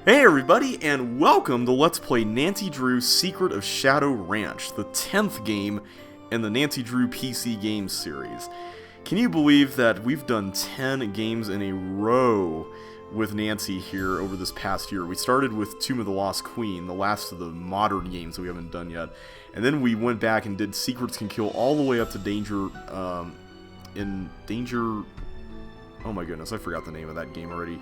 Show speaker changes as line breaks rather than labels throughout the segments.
Hey everybody, and welcome to Let's Play Nancy Drew's Secret of Shadow Ranch, the 10th game in the Nancy Drew PC Games series. Can you believe that we've done 10 games in a row with Nancy here over this past year? We started with Tomb of the Lost Queen, the last of the modern games that we haven't done yet, and then we went back and did Secrets Can Kill all the way up to Danger, oh my goodness, I forgot the name of that game already.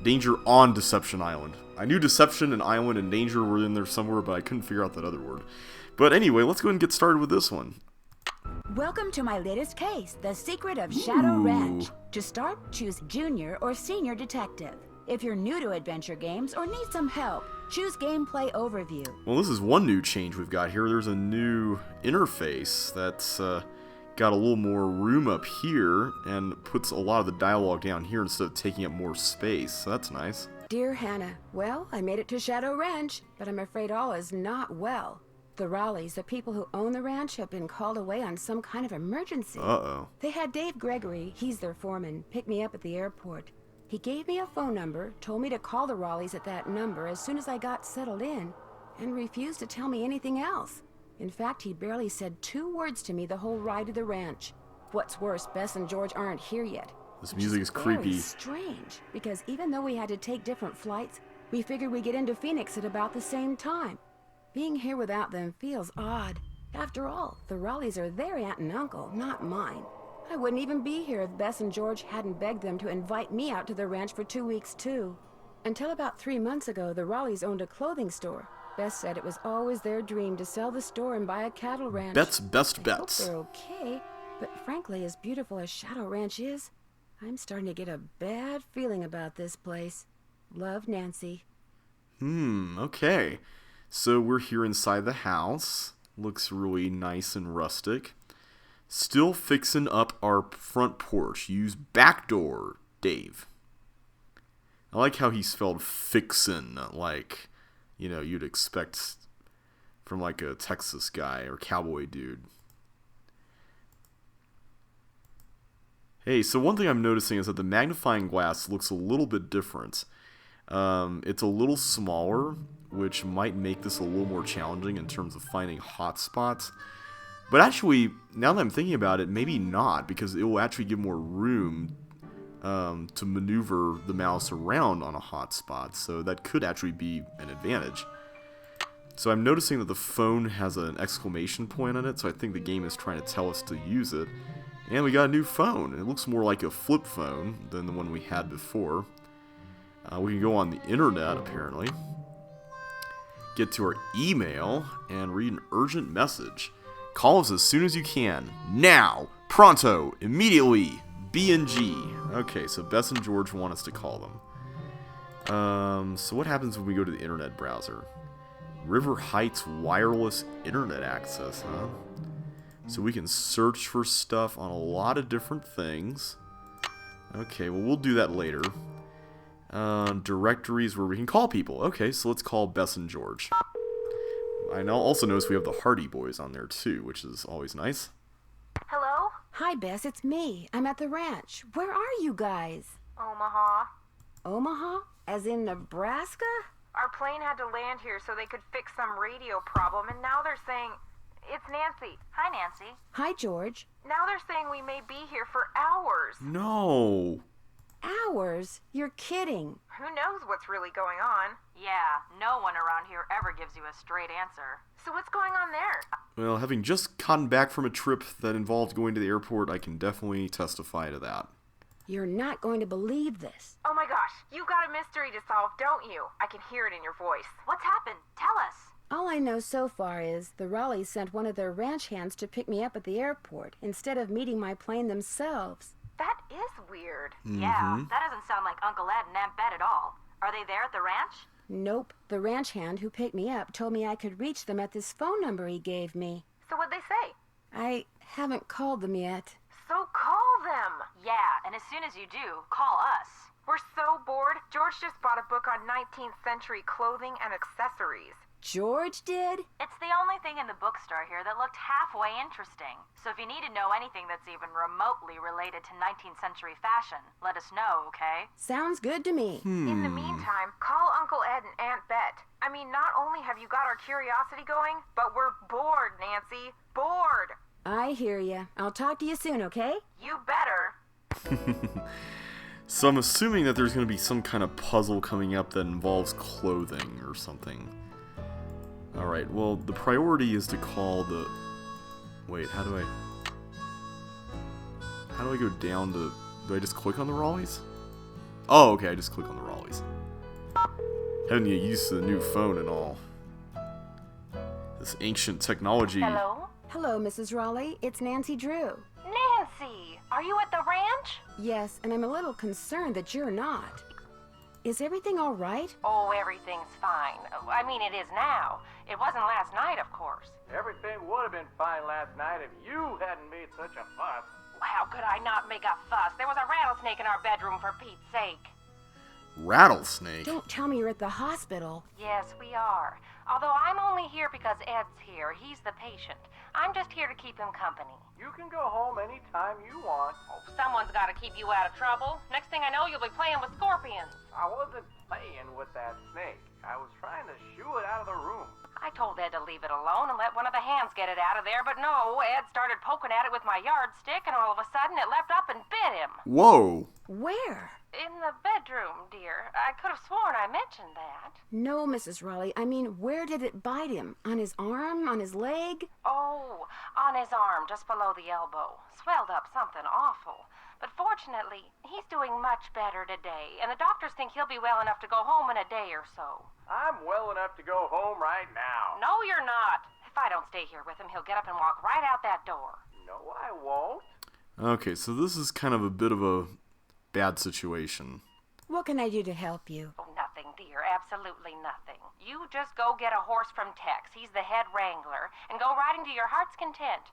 Danger on Deception Island. I knew Deception and Island and Danger were in there somewhere, but I couldn't figure out that other word. But anyway, let's go ahead and get started with this one.
Welcome to my latest case, The Secret of Shadow Ranch. To start, choose Junior or Senior Detective. If you're new to adventure games or need some help, choose Gameplay Overview.
Well, this is one new change we've got here. There's a new interface that's got a little more room up here and puts a lot of the dialogue down here instead of taking up more space, so that's nice.
Dear Hannah, well, I made it to Shadow Ranch, but I'm afraid all is not well. The Raleighs, the people who own the ranch, have been called away on some kind of emergency.
Uh-oh.
They had Dave Gregory, he's their foreman, pick me up at the airport. He gave me a phone number, told me to call the Raleighs at that number as soon as I got settled in, and refused to tell me anything else. In fact, he barely said 2 words to me the whole ride to the ranch. What's worse, Bess and George aren't here yet.
This music is creepy.
Very strange, because even though we had to take different flights, we figured we'd get into Phoenix at about the same time. Being here without them feels odd. After all, the Raleighs are their aunt and uncle, not mine. I wouldn't even be here if Bess and George hadn't begged them to invite me out to the ranch for 2 weeks, too. Until about 3 months ago, the Raleighs owned a clothing store. Bess said it was always their dream to sell the store and buy a cattle ranch.
Bet's best bets.
I hope they're okay, but frankly, as beautiful as Shadow Ranch is, I'm starting to get a bad feeling about this place. Love, Nancy.
Okay. So we're here inside the house. Looks really nice and rustic. Still fixing up our front porch. Use back door, Dave. I like how he spelled fixin', like, you know, you'd expect from like a Texas guy or cowboy dude. Hey, so one thing I'm noticing is that the magnifying glass looks a little bit different. It's a little smaller, which might make this a little more challenging in terms of finding hot spots. But actually, now that I'm thinking about it, maybe not, because it will actually give more room to maneuver the mouse around on a hot spot, so that could actually be an advantage. So I'm noticing that the phone has an exclamation point on it, so I think the game is trying to tell us to use it. And we got a new phone. It looks more like a flip phone than the one we had before. We can go on the internet, apparently. Get to our email and read an urgent message. Call us as soon as you can. Now! Pronto! Immediately! B&G. Okay, so Bess and George want us to call them. So what happens when we go to the internet browser? River Heights wireless internet access, huh? So we can search for stuff on a lot of different things. Okay, well, we'll do that later. Directories where we can call people. Okay, so let's call Bess and George. I now also notice we have the Hardy Boys on there too, which is always nice.
Hello?
Hi, Bess, it's me. I'm at the ranch. Where are you guys?
Omaha.
Omaha? As in Nebraska?
Our plane had to land here so they could fix some radio problem, and now they're saying... It's Nancy. Hi, Nancy.
Hi, George.
Now they're saying we may be here for hours.
No.
Hours? You're kidding.
Who knows what's really going on? Yeah, no one around here ever gives you a straight answer. So what's going on there?
Well, having just gotten back from a trip that involved going to the airport, I can definitely testify to that.
You're not going to believe this.
Oh my gosh, you've got a mystery to solve, don't you? I can hear it in your voice. What's happened? Tell us.
All I know so far is the Raleighs sent one of their ranch hands to pick me up at the airport instead of meeting my plane themselves.
That is weird.
Yeah, that doesn't sound like Uncle Ed and Aunt Bet at all. Are they there at the ranch?
Nope. The ranch hand who picked me up told me I could reach them at this phone number he gave me.
So what'd they say?
I haven't called them yet.
So call them.
Yeah, and as soon as you do, call us.
We're so bored. George just bought a book on 19th century clothing and accessories.
George did?
It's the only thing in the bookstore here that looked halfway interesting. So if you need to know anything that's even remotely related to 19th century fashion, let us know, okay?
Sounds good to me.
In the meantime, call Uncle I mean, not only have you got our curiosity going, but we're bored, Nancy. Bored.
I hear ya. I'll talk to you soon, okay?
You better.
So I'm assuming that there's going to be some kind of puzzle coming up that involves clothing or something. Alright, well, the priority is to call the... Wait, how do I go down to... Do I just click on the Raleighs? Oh, okay, I just click on the Raleighs. Having to get used to the new phone and all. This ancient technology.
Hello?
Hello, Mrs. Raleigh. It's Nancy Drew.
Nancy, are you at the ranch?
Yes, and I'm a little concerned that you're not. Is everything all right?
Oh, everything's fine. I mean, it is now. It wasn't last night, of course.
Everything would have been fine last night if you hadn't made such a fuss.
How could I not make a fuss? There was a rattlesnake in our bedroom, for Pete's sake.
Rattlesnake?
Don't tell me you're at the hospital.
Yes, we are. Although I'm only here because Ed's here. He's the patient. I'm just here to keep him company.
You can go home anytime you want.
Oh, someone's got to keep you out of trouble. Next thing I know, you'll be playing with scorpions.
I wasn't playing with that snake. I was trying to shoo it out of the room.
I told Ed to leave it alone and let one of the hands get it out of there, but no, Ed started poking at it with my yardstick, and all of a sudden it leapt up and bit him.
Whoa!
Where?
In the bedroom, dear. I could have sworn I mentioned that.
No, Mrs. Raleigh. I mean, where did it bite him? On his arm? On his leg?
Oh, on his arm, just below the elbow. Swelled up something awful. But fortunately, he's doing much better today, and the doctors think he'll be well enough to go home in a day or so.
I'm well enough to go home right now.
No, you're not. If I don't stay here with him, he'll get up and walk right out that door.
No, I won't.
Okay, so this is kind of a bit of a bad situation.
What can I do to help you?
Oh, nothing, dear. Absolutely nothing. You just go get a horse from Tex. He's the head wrangler, and go riding to your heart's content.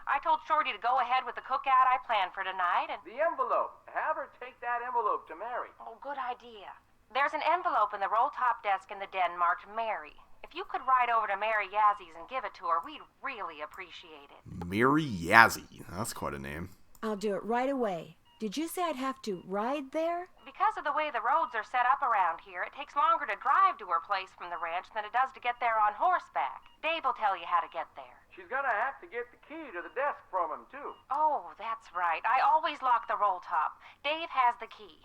I told Shorty to go ahead with the cookout I planned for tonight, and...
The envelope. Have her take that envelope to Mary.
Oh, good idea. There's an envelope in the roll-top desk in the den marked Mary. If you could ride over to Mary Yazzy's and give it to her, we'd really appreciate it.
Mary Yazzie. That's quite a name.
I'll do it right away. Did you say I'd have to ride there?
Because of the way the roads are set up around here, it takes longer to drive to her place from the ranch than it does to get there on horseback. Dave will tell you how to get there.
She's gonna have to get the key to the desk from him, too.
Oh, that's right. I always lock the roll top. Dave has the key.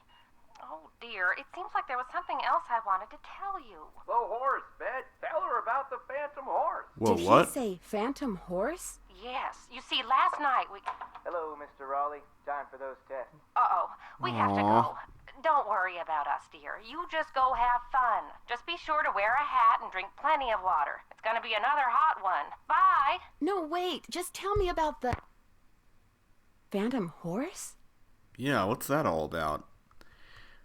Oh, dear. It seems like there was something else I wanted to tell you.
The horse, Bet. Tell her about the phantom horse.
Whoa,
Did
what?
he say phantom horse?
Yes. You see, last night we...
Hello, Mr. Raleigh. Time for those tests.
Uh-oh. We have to
Aw.
go. Don't worry about us, dear. You just go have fun. Just be sure to wear a hat and drink plenty of water. It's gonna be another hot one. Bye!
No, wait. Just tell me about the... Phantom horse?
Yeah, what's that all about?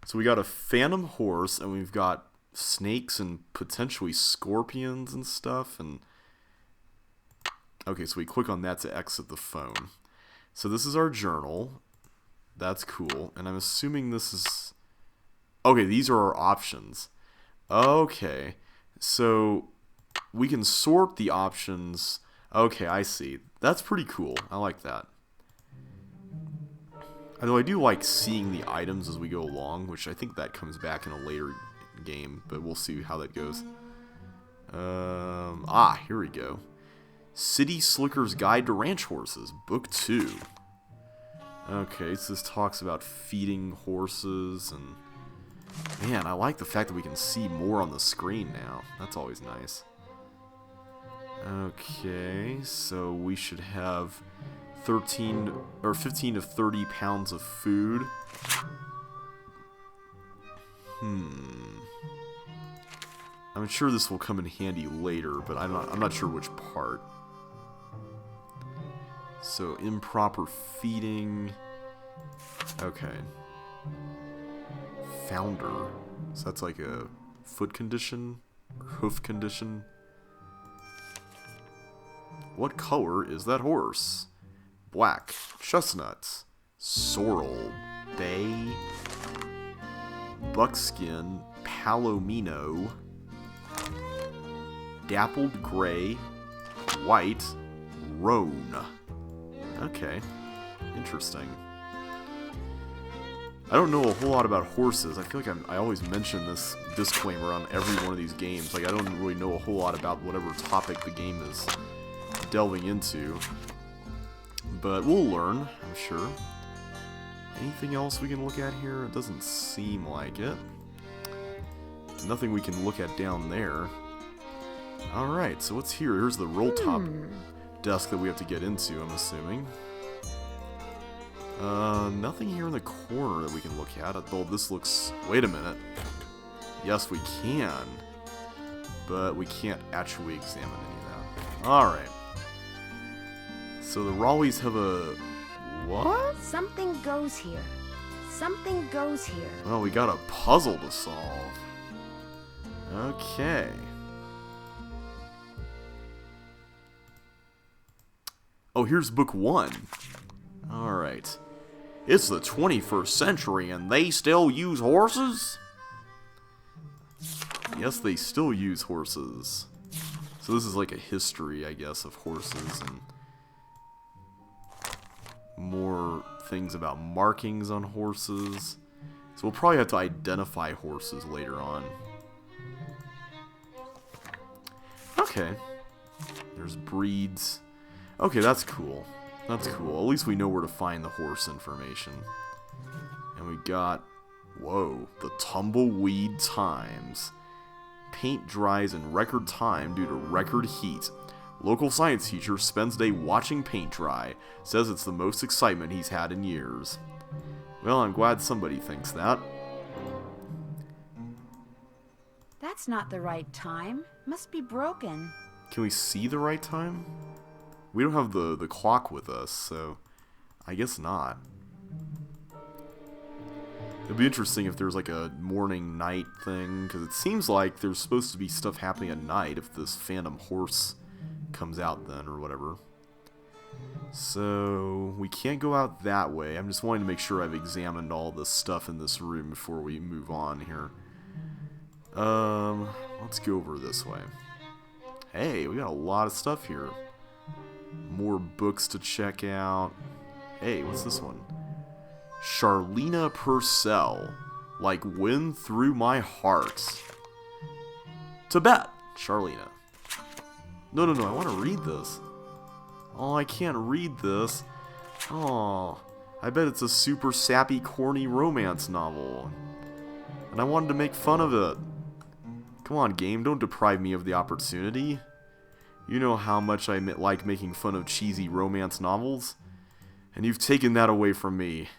So we got a phantom horse, and we've got snakes and potentially scorpions and stuff, and... Okay, so we click on that to exit the phone. So this is our journal. That's cool. And I'm assuming this is... Okay, these are our options. Okay, so we can sort the options. Okay, I see. That's pretty cool. I like that. Although I do like seeing the items as we go along, which I think that comes back in a later game, but we'll see how that goes. Here we go. City Slicker's Guide to Ranch Horses, Book 2. Okay, so this talks about feeding horses, and... Man, I like the fact that we can see more on the screen now. That's always nice. Okay, so we should have 15 to 30 pounds of food. I'm sure this will come in handy later, but I'm not sure which part. So improper feeding. Okay. Founder. So that's like a foot condition or hoof condition. What color is that horse? Black, chestnut, sorrel, bay, buckskin, palomino, dappled gray, white, roan. Okay, interesting. I don't know a whole lot about horses. I feel like I always mention this disclaimer on every one of these games. Like, I don't really know a whole lot about whatever topic the game is delving into. But we'll learn, I'm sure. Anything else we can look at here? It doesn't seem like it. Nothing we can look at down there. Alright, so what's here? Here's the roll top desk that we have to get into, I'm assuming. Nothing here in the corner that we can look at. Although this looks... Wait a minute. Yes, we can. But we can't actually examine any of that. Alright. So the Raleighs have a... What?
Something goes here. Something goes here.
Well, we got a puzzle to solve. Okay. Oh, here's book 1. Alright. It's the 21st century and they still use horses? Yes, they still use horses. So this is like a history, I guess, of horses and more things about markings on horses. So we'll probably have to identify horses later on. Okay. There's breeds. Okay, that's cool. That's cool. At least we know where to find the horse information. And we got... Whoa. The Tumbleweed Times. Paint dries in record time due to record heat. Local science teacher spends day watching paint dry. Says it's the most excitement he's had in years. Well, I'm glad somebody thinks that.
That's not the right time. Must be broken.
Can we see the right time? We don't have the clock with us, so I guess not. It'd be interesting if there's like a morning-night thing, because it seems like there's supposed to be stuff happening at night if this phantom horse comes out then, or whatever. So, we can't go out that way. I'm just wanting to make sure I've examined all the stuff in this room before we move on here. Let's go over this way. Hey, we got a lot of stuff here. More books to check out. Hey, what's this one? Charlena Purcell. Like wind through my heart. Tibet, Charlena. No, I want to read this. Oh, I can't read this. Oh, I bet it's a super sappy, corny romance novel. And I wanted to make fun of it. Come on, game, don't deprive me of the opportunity. You know how much I like making fun of cheesy romance novels. And you've taken that away from me.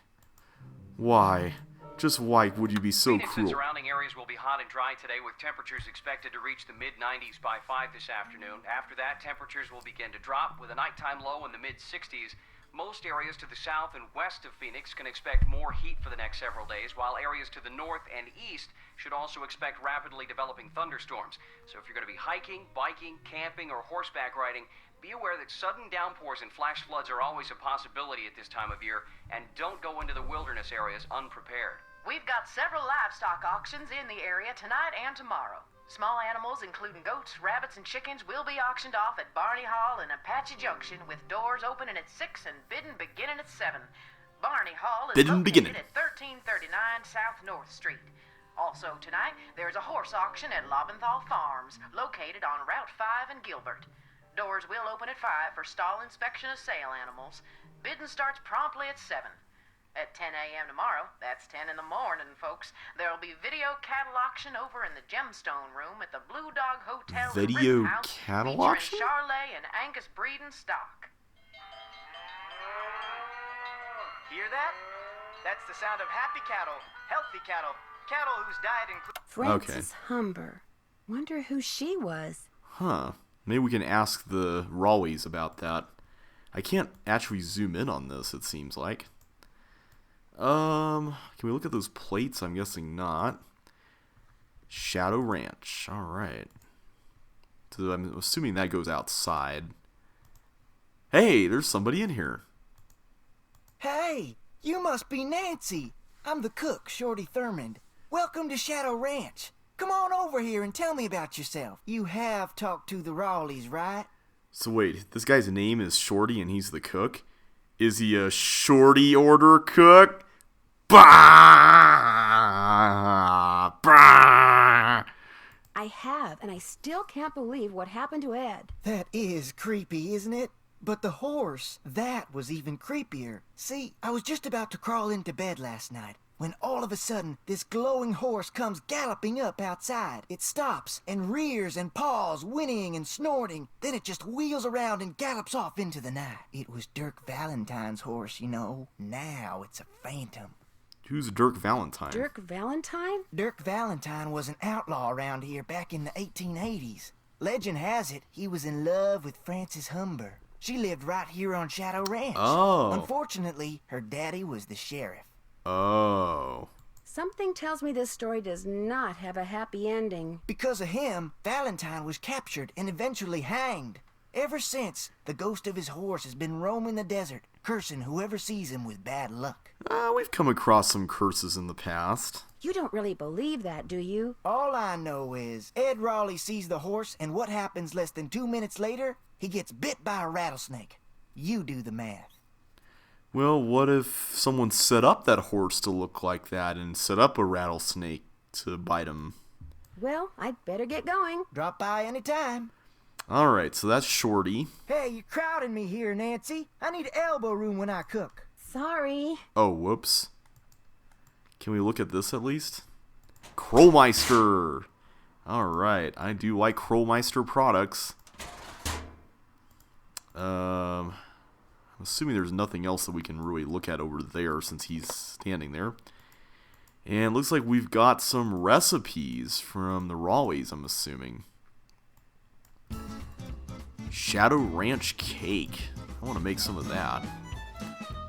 Why? Just why would you be so
Phoenix
cruel?
and surrounding areas will be hot and dry today with temperatures expected to reach the mid-90s by 5 this afternoon. After that, temperatures will begin to drop with a nighttime low in the mid-60s. Most areas to the south and west of Phoenix can expect more heat for the next several days, while areas to the north and east should also expect rapidly developing thunderstorms. So if you're going to be hiking, biking, camping, or horseback riding, be aware that sudden downpours and flash floods are always a possibility at this time of year, and don't go into the wilderness areas unprepared.
We've got several livestock auctions in the area tonight and tomorrow. Small animals, including goats, rabbits, and chickens, will be auctioned off at Barney Hall in Apache Junction, with doors opening at 6 and bidding beginning at 7. Barney Hall is located at 1339 South North Street. Also tonight, there's a horse auction at Lobenthal Farms, located on Route 5 in Gilbert. Doors will open at 5 for stall inspection of sale animals. Bidding starts promptly at 7. At 10 a.m. tomorrow, that's 10 in the morning, folks, there'll be video cattle auction over in the Gemstone Room at the Blue Dog Hotel
Video
in Rittenhouse,
cattle
featuring
auction?
Charolais and Angus breeding stock.
Hear that? That's the sound of happy cattle, healthy cattle, cattle whose diet includes...
Frances Humber. Wonder who she was.
Huh. Maybe we can ask the Raleighs about that. I can't actually zoom in on this, it seems like. Can we look at those plates? I'm guessing not. Shadow Ranch. Alright. So I'm assuming that goes outside. Hey, there's somebody in here.
Hey, you must be Nancy. I'm the cook, Shorty Thurmond. Welcome to Shadow Ranch. Come on over here and tell me about yourself. You have talked to the Raleighs, right?
So wait, this guy's name is Shorty and he's the cook? Is he a shorty order cook? Bah! Bah!
I have, and I still can't believe what happened to Ed.
That is creepy, isn't it? But the horse, that was even creepier. See, I was just about to crawl into bed last night when all of a sudden this glowing horse comes galloping up outside. It stops and rears and paws, whinnying and snorting. Then it just wheels around and gallops off into the night. It was Dirk Valentine's horse, you know. Now it's a phantom.
Who's Dirk Valentine?
Dirk Valentine?
Dirk Valentine was an outlaw around here back in the 1880s. Legend has it he was in love with Frances Humber. She lived right here on Shadow Ranch.
Oh.
Unfortunately, her daddy was the sheriff.
Oh.
Something tells me this story does not have a happy ending.
Because of him, Valentine was captured and eventually hanged. Ever since, the ghost of his horse has been roaming the desert, cursing whoever sees him with bad luck.
We've come across some curses in the past.
You don't really believe that, do you?
All I know is Ed Raleigh sees the horse, and what happens less than 2 minutes later? He gets bit by a rattlesnake. You do the math.
Well, what if someone set up that horse to look like that and set up a rattlesnake to bite him?
Well, I'd better get going.
Drop by anytime.
Alright, so that's Shorty.
Hey, you're crowding me here, Nancy. I need elbow room when I cook.
Sorry.
Oh, whoops. Can we look at this at least? Krolmeister! Alright, I do like Krolmeister products. I'm assuming there's nothing else that we can really look at over there since he's standing there. And it looks like we've got some recipes from the Raleighs, I'm assuming. Shadow Ranch cake. I want to make some of that.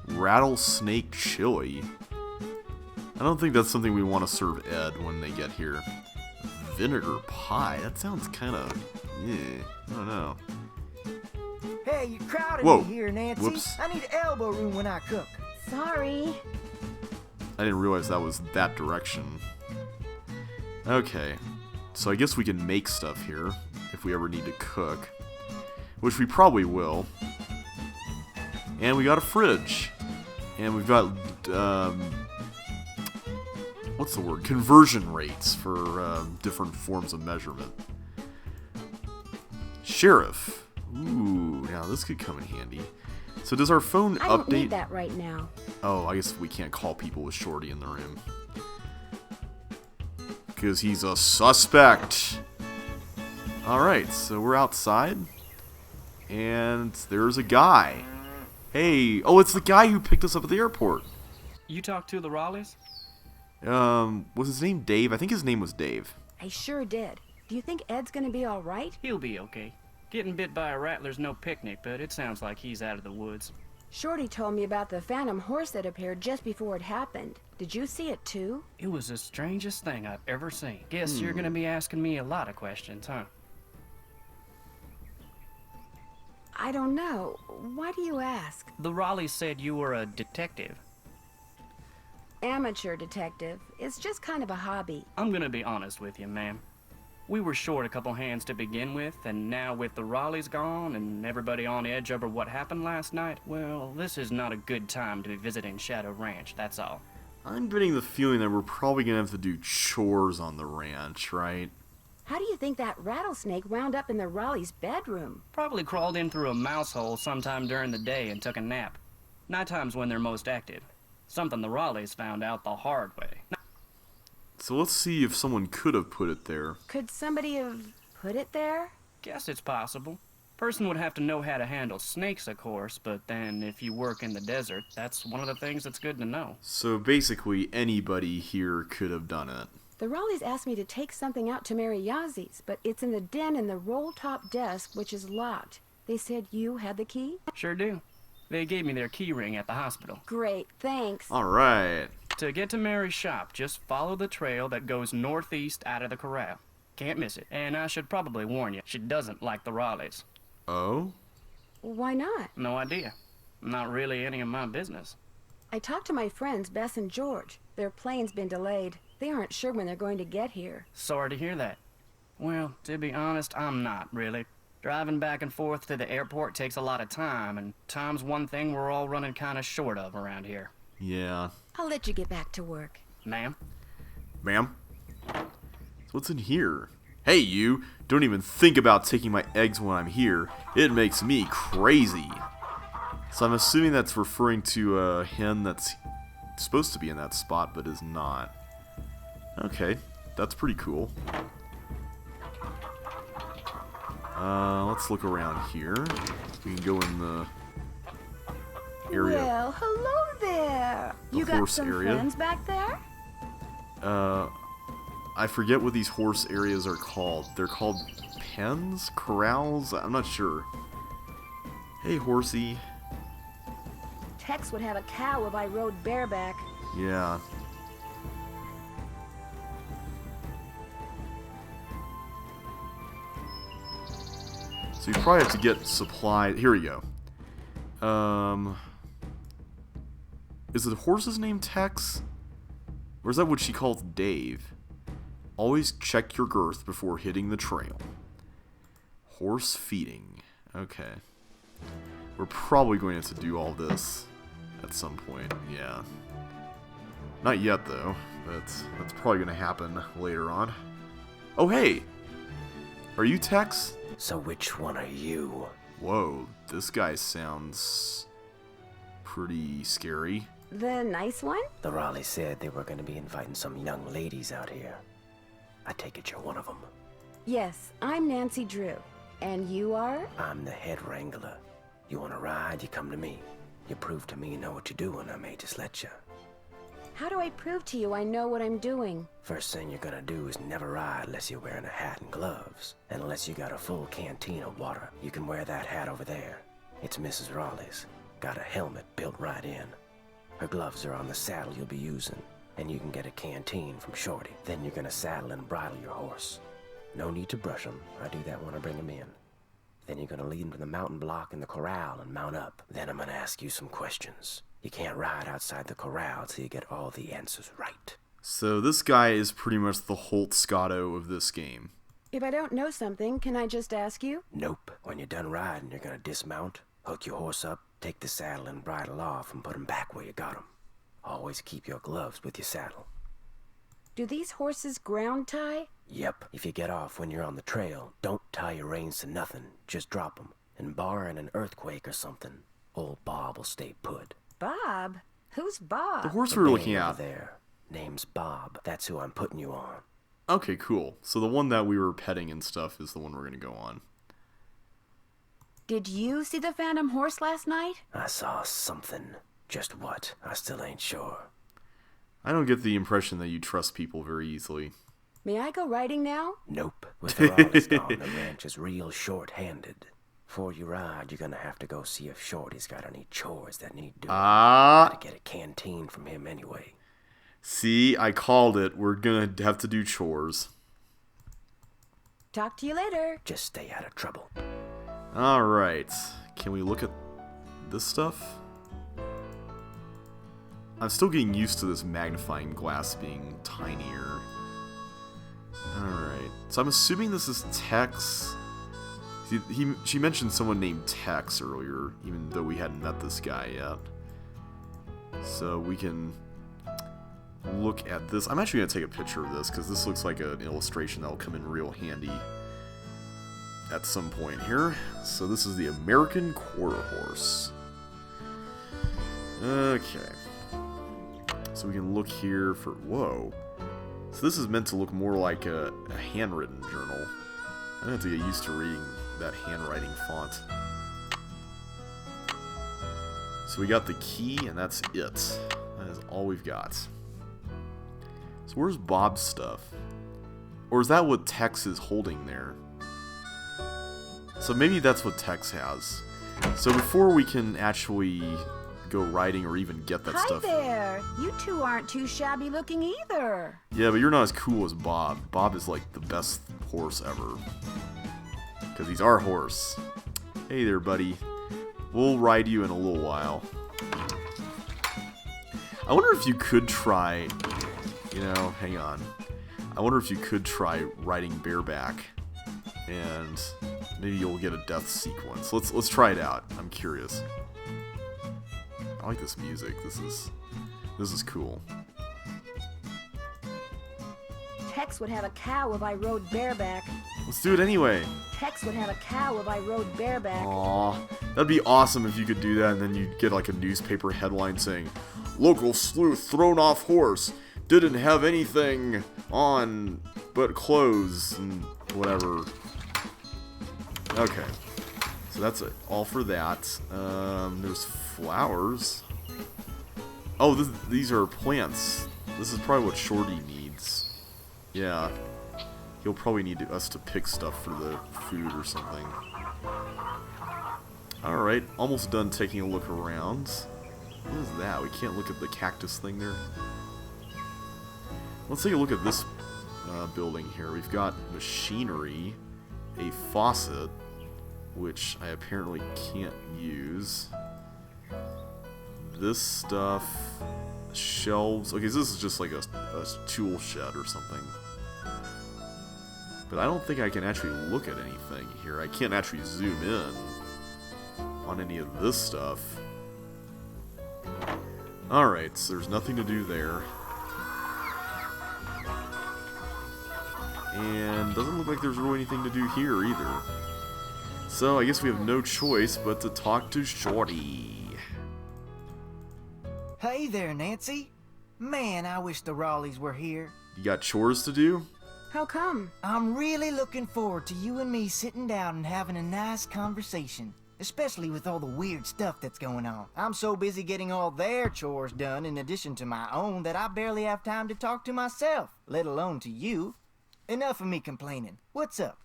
Rattlesnake chili. I don't think that's something we want to serve Ed when they get here. Vinegar pie. That sounds kind of... yeah, I don't know.
Hey, you're crowding
Whoa.
me here, Nancy.
Whoops.
I need elbow room when I cook.
Sorry.
I didn't realize that was that direction. Okay. So I guess we can make stuff here if we ever need to cook. Which we probably will. And we got a fridge. And we've got, what's the word? Conversion rates for different forms of measurement. Sheriff. Ooh, now this could come in handy. So does our phone
I
update?
don't need that right now.
Oh, I guess we can't call people with Shorty in the room. Because he's a suspect. Alright, so we're outside. And there's a guy. Hey, oh, it's the guy who picked us up at the airport.
You talked to the Raleighs?
Was his name Dave? I think his name was Dave.
I sure did. Do you think Ed's gonna be all right?
He'll be okay. Getting bit by a rattler's no picnic, but it sounds like he's out of the woods.
Shorty told me about the phantom horse that appeared just before it happened. Did you see it too?
It was the strangest thing I've ever seen. Guess you're gonna be asking me a lot of questions, huh?
I don't know. Why do you ask?
The Raleighs said you were a detective.
Amateur detective. It's just kind of a hobby.
I'm gonna be honest with you, ma'am. We were short a couple hands to begin with, and now with the Raleighs gone and everybody on edge over what happened last night, well, this is not a good time to be visiting Shadow Ranch, that's all.
I'm getting the feeling that we're probably going to have to do chores on the ranch, right?
How do you think that rattlesnake wound up in the Raleigh's bedroom?
Probably crawled in through a mouse hole sometime during the day and took a nap. Nighttime's when they're most active. Something the Raleighs found out the hard way.
So let's see if someone could have put it there.
Could somebody have put it there?
Guess it's possible. Person would have to know how to handle snakes, of course, but then if you work in the desert, that's one of the things that's good to know.
So basically anybody here could have done it.
The Raleighs asked me to take something out to Mary Yazi's, but it's in the den in the roll-top desk, which is locked. They said you had the key?
Sure do. They gave me their key ring at the hospital.
Great, thanks.
Alright.
To get to Mary's shop, just follow the trail that goes northeast out of the corral. Can't miss it. And I should probably warn you, she doesn't like the Raleighs.
Oh?
Why not?
No idea. Not really any of my business.
I talked to my friends, Bess and George. Their plane's been delayed. They aren't sure when they're going to get here.
Sorry to hear that. Well, to be honest, I'm not, really. Driving back and forth to the airport takes a lot of time, and time's one thing we're all running kind of short of around here.
Yeah.
I'll let you get back to work.
Ma'am?
Ma'am? So what's in here? Hey, you! Don't even think about taking my eggs when I'm here. It makes me crazy. So I'm assuming that's referring to a hen that's supposed to be in that spot, but is not. Okay, that's pretty cool. Let's look around here. We can go in the area.
Well, hello there. You got
horse
some
area.
friends back there?
I forget what these horse areas are called. They're called pens? Corrals? I'm not sure. Hey, horsey.
Tex would have a cow if I rode bareback.
Yeah. So you probably have to get supply. Here we go. Is the horse's name Tex? Or is that what she calls Dave? Always check your girth before hitting the trail. Horse feeding. Okay. We're probably going to have to do all this at some point. Yeah. Not yet, though. But that's probably going to happen later on. Oh, hey! Are you Tex?
So which one are you?
Whoa, this guy sounds pretty scary.
The nice one?
The Raleigh said they were going to be inviting some young ladies out here. I take it you're one of them.
Yes, I'm Nancy Drew. And you are?
I'm the head wrangler. You want to ride, you come to me. You prove to me you know what you're doing, I may just let you.
How do I prove to you I know what I'm doing?
First thing you're gonna do is never ride unless you're wearing a hat and gloves. And unless you got a full canteen of water. You can wear that hat over there. It's Mrs. Raleigh's. Got a helmet built right in. Her gloves are on the saddle you'll be using. And you can get a canteen from Shorty. Then you're gonna saddle and bridle your horse. No need to brush him. I do that when I bring him in. Then you're gonna lead him to the mountain block in the corral and mount up. Then I'm gonna ask you some questions. You can't ride outside the corral till you get all the answers right.
So this guy is pretty much the Holt Scotto of this game.
If I don't know something, can I just ask you?
Nope. When you're done riding, you're gonna dismount, hook your horse up, take the saddle and bridle off, and put him back where you got him. Always keep your gloves with your saddle.
Do these horses ground tie?
Yep. If you get off when you're on the trail, don't tie your reins to nothing. Just drop them. And barring an earthquake or something, old Bob will stay put.
Bob? Who's Bob?
The horse we were looking at.
There. Name's Bob. That's who I'm putting you on.
Okay, cool. So the one that we were petting and stuff is the one we're going to go on.
Did you see the phantom horse last night?
I saw something. Just what? I still ain't sure.
I don't get the impression that you trust people very easily.
May I go riding now?
Nope. With the Raleighs gone, the ranch is real short-handed. Before you ride, you're gonna have to go see if Shorty's got any chores that need doing. Gotta get a canteen from him anyway.
See, I called it. We're gonna have to do chores.
Talk to you later.
Just stay out of trouble.
Alright. Can we look at this stuff? I'm still getting used to this magnifying glass being tinier. Alright. So I'm assuming this is Tex. She mentioned someone named Tex earlier, even though we hadn't met this guy yet. So we can look at this. I'm actually going to take a picture of this, because this looks like an illustration that will come in real handy at some point here. So this is the American Quarter Horse. Okay. So we can look here for... Whoa. So this is meant to look more like a handwritten journal. I have to get used to reading that handwriting font. So we got the key, and that's it. That is all we've got. So where's Bob's stuff? Or is that what Tex is holding there? So maybe that's what Tex has. So before we can actually go riding or even get that stuff...
Hi there! You two aren't too shabby looking either.
Yeah, but you're not as cool as Bob. Bob is like the best horse ever. Because he's our horse. Hey there, buddy. We'll ride you in a little while. I wonder if you could try... You know, hang on. I wonder if you could try riding bareback. And maybe you'll get a death sequence. Let's try it out. I'm curious. I like this music. This This is cool.
Tex would have a cow if I rode bareback.
Let's do it anyway.
Tex would have a cow if I rode bareback.
Aw, that'd be awesome if you could do that and then you'd get like a newspaper headline saying, "Local sleuth thrown off horse, didn't have anything on but clothes," and whatever. Okay, so that's it. All for that. There's flowers. Oh, these are plants. This is probably what Shorty needs. Yeah. He'll probably need us to pick stuff for the food or something. Alright, almost done taking a look around. What is that? We can't look at the cactus thing there. Let's take a look at this building here. We've got machinery, a faucet, which I apparently can't use. This stuff, shelves. Okay, so this is just like a tool shed or something. But I don't think I can actually look at anything here. I can't actually zoom in on any of this stuff. Alright, so there's nothing to do there. And doesn't look like there's really anything to do here either. So I guess we have no choice but to talk to Shorty.
Hey there, Nancy. Man, I wish the Raleighs were here.
You got chores to do?
How come?
I'm really looking forward to you and me sitting down and having a nice conversation. Especially with all the weird stuff that's going on. I'm so busy getting all their chores done in addition to my own that I barely have time to talk to myself, let alone to you. Enough of me complaining. What's up?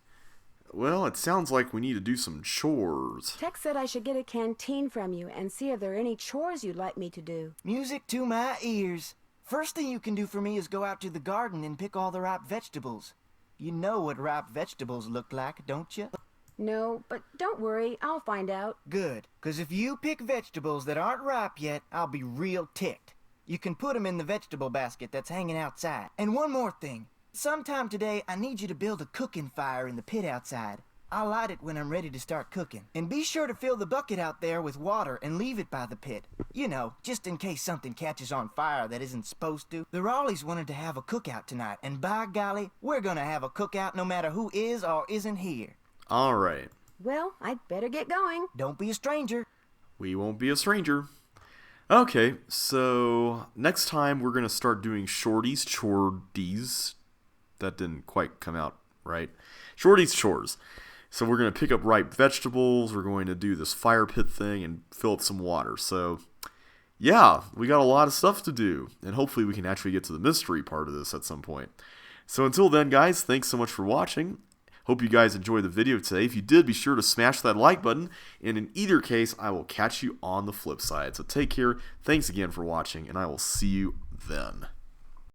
Well, it sounds like we need to do some chores.
Tex said I should get a canteen from you and see if there are any chores you'd like me to do.
Music to my ears. First thing you can do for me is go out to the garden and pick all the ripe vegetables. You know what ripe vegetables look like, don't you?
No, but don't worry, I'll find out.
Good, 'cause if you pick vegetables that aren't ripe yet, I'll be real ticked. You can put them in the vegetable basket that's hanging outside. And one more thing. Sometime today, I need you to build a cooking fire in the pit outside. I'll light it when I'm ready to start cooking. And be sure to fill the bucket out there with water and leave it by the pit. You know, just in case something catches on fire that isn't supposed to. The Raleighs wanted to have a cookout tonight, and by golly, we're gonna have a cookout no matter who is or isn't here.
Alright.
Well, I'd better get going.
Don't be a stranger.
We won't be a stranger. Okay, so next time we're going to start doing Shorty's Chordies. That didn't quite come out right. Shorty's Chores. So we're going to pick up ripe vegetables, we're going to do this fire pit thing, and fill up some water. So, yeah, we got a lot of stuff to do. And hopefully we can actually get to the mystery part of this at some point. So until then, guys, thanks so much for watching. Hope you guys enjoyed the video today. If you did, be sure to smash that like button. And in either case, I will catch you on the flip side. So take care, thanks again for watching, and I will see you then.